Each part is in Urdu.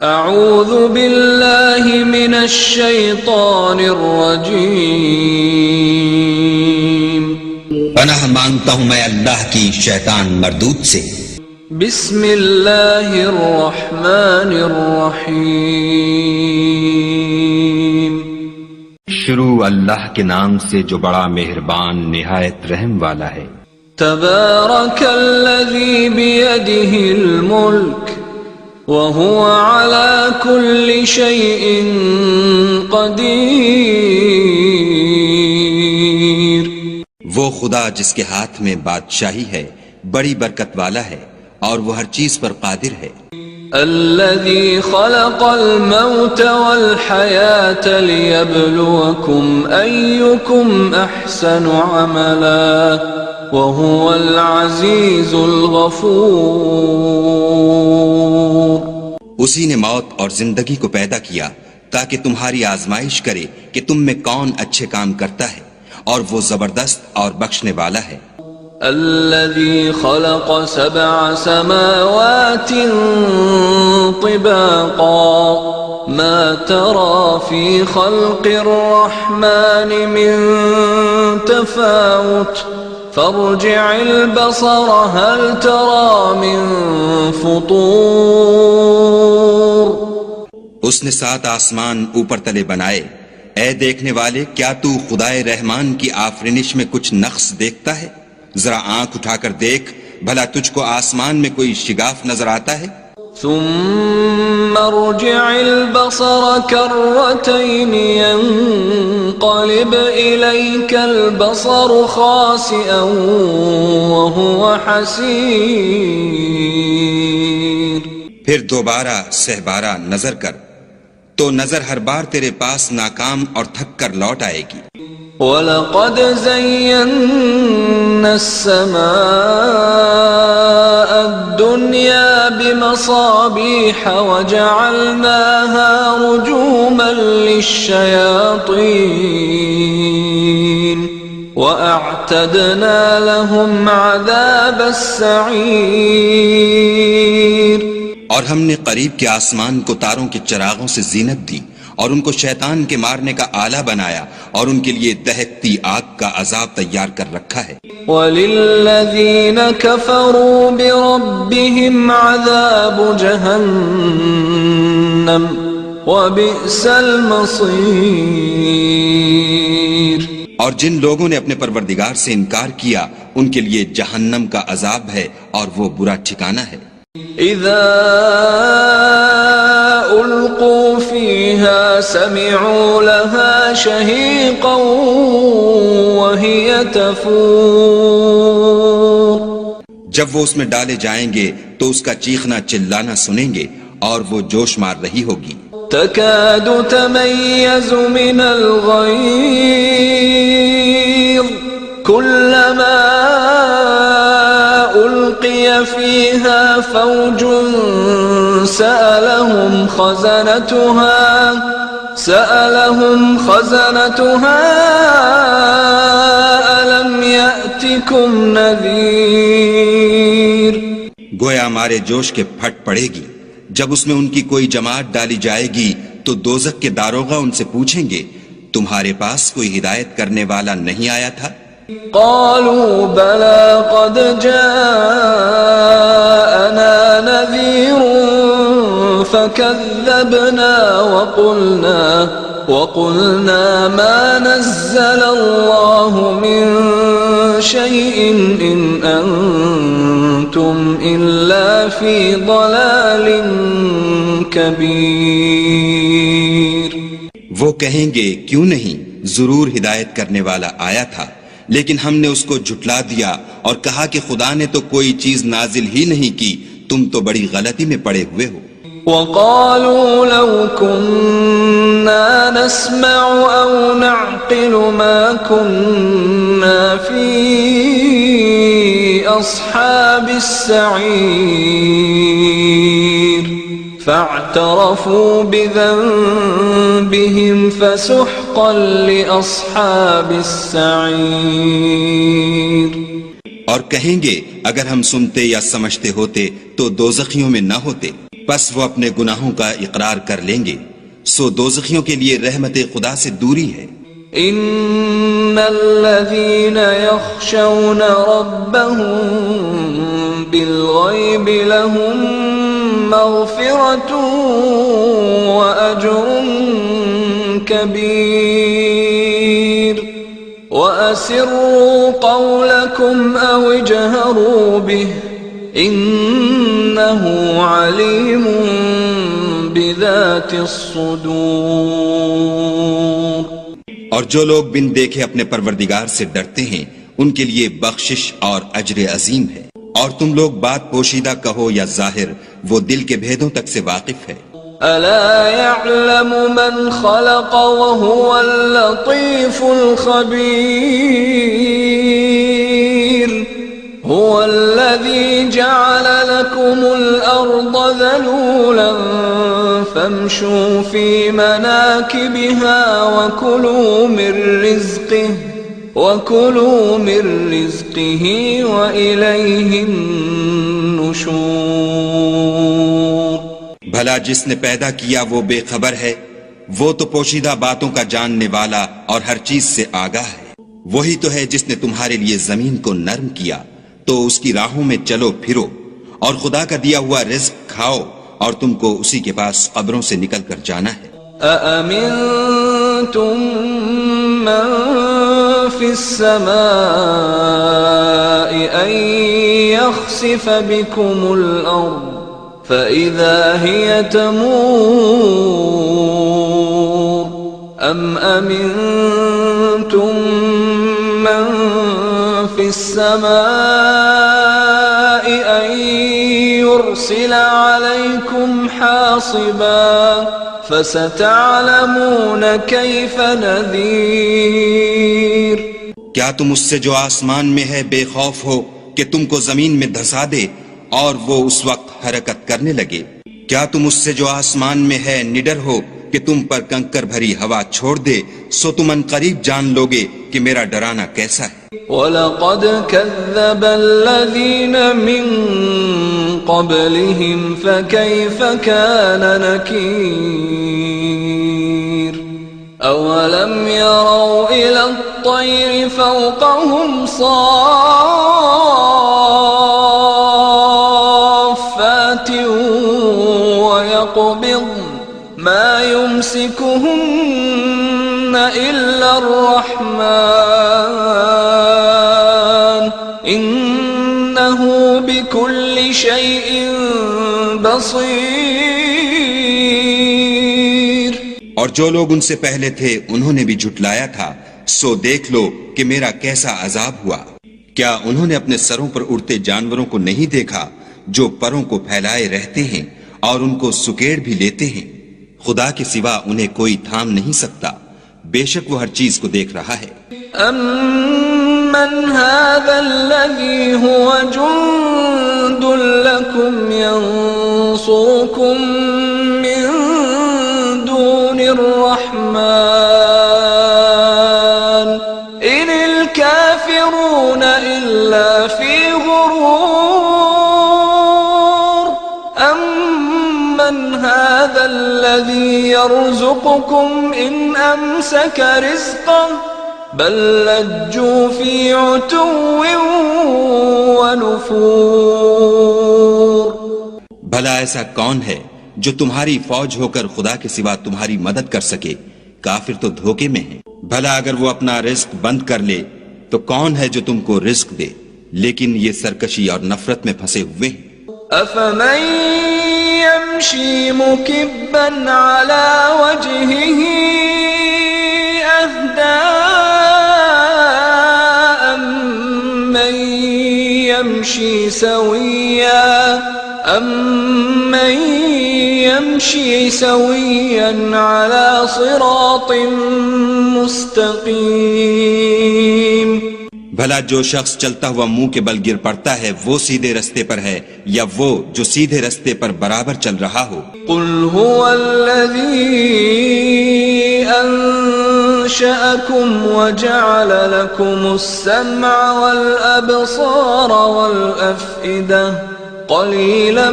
اعوذ باللہ من الشیطان الرجیم، پناہ مانگتا ہوں میں اللہ کی شیطان مردود سے۔ بسم اللہ الرحمن الرحیم، شروع اللہ کے نام سے جو بڑا مہربان نہایت رحم والا ہے۔ تبارک الذی بیدہ الملک وهو على كل شيء قدیر، وہ خدا جس کے ہاتھ میں بادشاہی ہے بڑی برکت والا ہے اور وہ ہر چیز پر قادر ہے۔ الذي خلق الموت والحياة ليبلوكم أيكم أحسن عملا وهو العزيز الغفور، اسی نے موت اور زندگی کو پیدا کیا تاکہ تمہاری آزمائش کرے کہ تم میں کون اچھے کام کرتا ہے، اور وہ زبردست اور بخشنے والا ہے۔ الذي خلق 7 سماوات طباقا ما ترى في خلق الرحمن من تفاوت فارجع البصر هل ترى من فطور، اس نے 7 آسمان اوپر تلے بنائے، اے دیکھنے والے کیا تو خدائے رحمان کی آفرینش میں کچھ نقص دیکھتا ہے؟ ذرا آنکھ اٹھا کر دیکھ بھلا تجھ کو آسمان میں کوئی شگاف نظر آتا ہے؟ ثم ارجع البصر كرتين ينقلب إليك البصر خاسئا وهو حسير، پھر دوبارہ سہبارہ نظر کر تو نظر ہر بار تیرے پاس ناکام اور تھک کر لوٹ آئے گی۔ وَلَقَدْ زَيَّنَّا السَّمَاءَ الدُّنْيَا بِمَصَابِيحَ وَجَعَلْنَاهَا رُجُومًا لِلشَّيَاطِينِ وَأَعْتَدْنَا لَهُمْ عَذَابَ السَّعِيرِ، اور ہم نے قریب کے آسمان کو تاروں کے چراغوں سے زینت دی اور ان کو شیطان کے مارنے کا آلہ بنایا اور ان کے لیے دہکتی آگ کا عذاب تیار کر رکھا ہے۔ وَلِلَّذِينَ كَفَرُوا بِرَبِّهِمْ عَذَابُ جَهَنَّمَ وَبِئْسَ الْمَصِيرُ، اور جن لوگوں نے اپنے پروردگار سے انکار کیا ان کے لیے جہنم کا عذاب ہے اور وہ برا ٹھکانہ ہے۔ اذا القوا فيها سمعوا لها شهيقا وهي تفور، جب وہ اس میں ڈالے جائیں گے تو اس کا چیخنا چلانا سنیں گے اور وہ جوش مار رہی ہوگی۔ تكاد تميز من الغيظ كلما ألقي فيها فوج سألهم خزنتها ألم يأتكم نذير، گویا مارے جوش کے پھٹ پڑے گی جب اس میں ان کی کوئی جماعت ڈالی جائے گی تو دوزخ کے داروغہ ان سے پوچھیں گے تمہارے پاس کوئی ہدایت کرنے والا نہیں آیا تھا؟ قالوا بلى قد جاءنا نذير فكذبنا وقلنا ما نزل الله من شيء إن أنتم إلا في ضلال كبير، وہ کہیں گے کیوں نہیں، ضرور ہدایت کرنے والا آیا تھا، لیکن ہم نے اس کو جھٹلا دیا اور کہا کہ خدا نے تو کوئی چیز نازل ہی نہیں کی، تم تو بڑی غلطی میں پڑے ہوئے ہو۔ وقالوا لو كنا نسمع أو نعقل ما كنا في أصحاب السعير، فاعترفوا بذنبهم فسحقا لأصحاب السعير، اور کہیں گے اگر ہم سنتے یا سمجھتے ہوتے تو دوزخیوں میں نہ ہوتے۔ پس وہ اپنے گناہوں کا اقرار کر لیں گے، سو دوزخیوں کے لیے رحمت خدا سے دوری ہے۔ ان الذين يخشون ربهم بالغيب لهم مغفرة واجر كبير واسروا قولكم او اجهروا به انه عليم بذات الصدور۔ اور جو لوگ بن دیکھے اپنے پروردگار سے ڈرتے ہیں ان کے لیے بخشش اور اجر عظیم ہے۔ اور تم لوگ بات پوشیدہ کہو یا ظاہر، وہ دل کے بھیدوں تک سے واقف ہے۔ الا يعلم من خلق وهو اللطيف الخبير هو الذي جعل لكم الأرض ذلولا فامشوا في مناكبها وكلوا من رزقه وإليه النشور۔ بھلا جس نے پیدا کیا وہ بے خبر ہے، وہ تو پوشیدہ باتوں کا جاننے والا اور ہر چیز سے آگاہ ہے۔ وہی تو ہے جس نے تمہارے لیے زمین کو نرم کیا تو اس کی راہوں میں چلو پھرو، اور خدا کا دیا ہوا رزق کھاؤ، اور تم کو اسی کے پاس قبروں سے نکل کر جانا ہے۔ أأمنتم من في السماء أن يخسف بكم الأرض فإذا هي تمور أم أمنتم من في السماء أن يرسل عليكم حاصبا فستعلمون كيف نذير۔ کیا تم اس سے جو آسمان میں ہے بے خوف ہو کہ تم کو زمین میں دھسا دے اور وہ اس وقت حرکت کرنے لگے؟ کیا تم اس سے جو آسمان میں ہے نڈر ہو کہ تم پر کنکر بھری ہوا چھوڑ دے؟ سو تم ان قریب جان لوگے کہ میرا ڈرانا کیسا ہے۔ وَلَقَدْ كَذَّبَ الَّذِينَ مِن قَبْلِهِمْ فَكَيْفَ كَانَ نَكِيرِ أَوَلَمْ يَرَوْا إِلَى الطَّيْرِ فَوْقَهُمْ صَافَّاتٍ وَيَقْبِضْنَ مَا يُمْسِكُهُنَّ إِلَّا الرَّحْمَنُ إِنَّهُ بِكُلِّ شَيْءٍ بَصِيرٌ۔ اور جو لوگ ان سے پہلے تھے انہوں نے بھی جھٹلایا تھا، سو دیکھ لو کہ میرا کیسا عذاب ہوا۔ کیا انہوں نے اپنے سروں پر اڑتے جانوروں کو نہیں دیکھا جو پروں کو پھیلائے رہتے ہیں اور ان کو سکیڑ بھی لیتے ہیں؟ خدا کے سوا انہیں کوئی تھام نہیں سکتا، بے شک وہ ہر چیز کو دیکھ رہا ہے۔ أَمَّنْ هَذَا الَّذِي هُوَ جُنْدٌ لَكُمْ يَنْصُرُكُمْ مِنْ دُونِ الرَّحْمَنِ إِنِ الْكَافِرُونَ إِلَّا فِي غُرُورٍ أَمَّنْ هَذَا الَّذِي يَرْزُقُكُمْ إِنْ أَمْسَكَ رِزْقَهُ بل لجوا في عتو ونفور۔ بھلا ایسا کون ہے جو تمہاری فوج ہو کر خدا کے سوا تمہاری مدد کر سکے؟ کافر تو دھوکے میں ہیں۔ بھلا اگر وہ اپنا رزق بند کر لے تو کون ہے جو تم کو رزق دے؟ لیکن یہ سرکشی اور نفرت میں پھنسے ہوئے ہیں۔ أفمن يمشي مكبا على وجهه أهدى أمن يمشي سويا على صراط مستقيم۔ بھلا جو شخص چلتا ہوا منہ کے بل گر پڑتا ہے وہ سیدھے رستے پر ہے یا وہ جو سیدھے رستے پر برابر چل رہا ہو؟ قل هو الذي أنشأكم وجعل لكم السمع والأبصار والأفئدة قليلا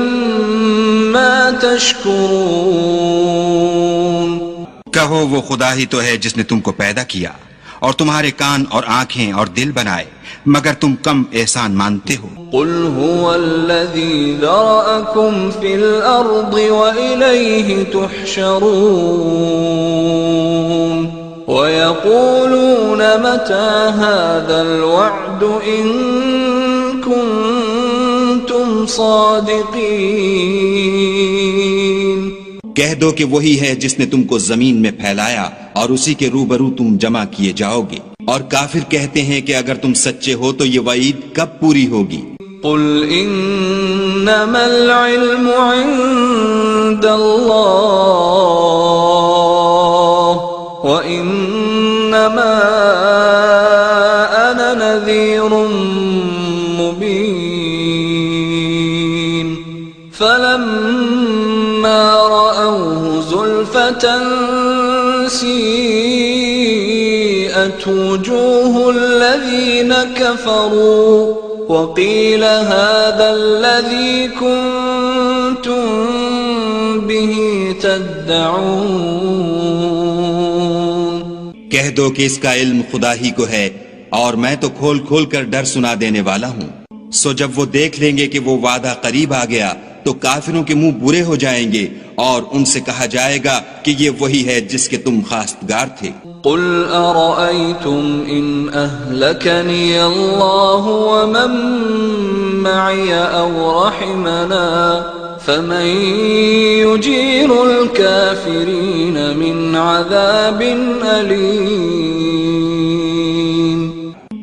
ما تشكرون. کہو وہ خدا ہی تو ہے جس نے تم کو پیدا کیا اور تمہارے کان اور آنکھیں اور دل بنائے، مگر تم کم احسان مانتے ہو. قل هو الذي ذرأكم في الأرض وإليه تحشرون. ويقولون متى هذا الوعد إن كنتم صادقين. کہہ دو کہ وہی ہے جس نے تم کو زمین میں پھیلایا اور اسی کے روبرو تم جمع کیے جاؤ گے. اور کافر کہتے ہیں کہ اگر تم سچے ہو تو یہ وعید کب پوری ہوگی؟ قل انما العلم عند اللہ وانما انا نذیر مبین. فلما رأوه زلفة سیئت وجوه الذین كفروا وقیل هذا الذی کنتم به تدعون. کہہ دو کہ اس کا علم خدا ہی کو ہے اور میں تو کھول کھول کر ڈر سنا دینے والا ہوں. سو جب وہ دیکھ لیں گے کہ وہ وعدہ قریب آ گیا تو کافروں کے منہ برے ہو جائیں گے اور ان سے کہا جائے گا کہ یہ وہی ہے جس کے تم خواستگار تھے. قل ارأيتم ان اهلكني الله ومن معي او رحمنا فمن يجير الكافرين من عذاب أليم.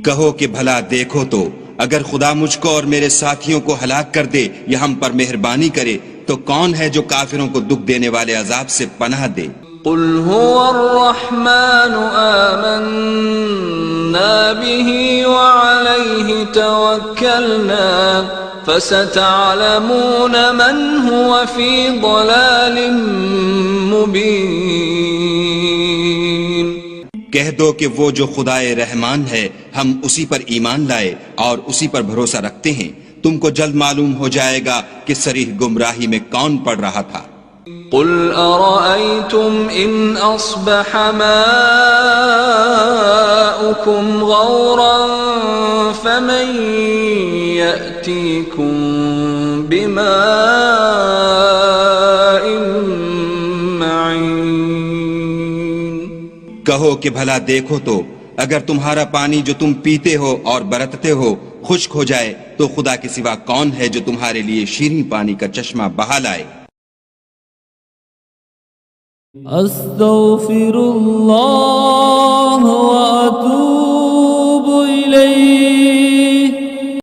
کہو کہ بھلا دیکھو تو اگر خدا مجھ کو اور میرے ساتھیوں کو ہلاک کر دے یا ہم پر مہربانی کرے تو کون ہے جو کافروں کو دکھ دینے والے عذاب سے پناہ دے؟ قل هو الرحمن آمنا به وعليه توكلنا فستعلمون من هو في ضلال مبين. کہہ دو کہ وہ جو خدائے رحمان ہے ہم اسی پر ایمان لائے اور اسی پر بھروسہ رکھتے ہیں، تم کو جلد معلوم ہو جائے گا کہ صریح گمراہی میں کون پڑ رہا تھا. قل ارأيتم ان اصبح ماؤكم غورا فمن يأتيكم بماء معين. کہو کہ بھلا دیکھو تو اگر تمہارا پانی جو تم پیتے ہو اور برتتے ہو خشک ہو جائے تو خدا کے سوا کون ہے جو تمہارے لیے شیریں پانی کا چشمہ بہا لائے. استغفر اللہ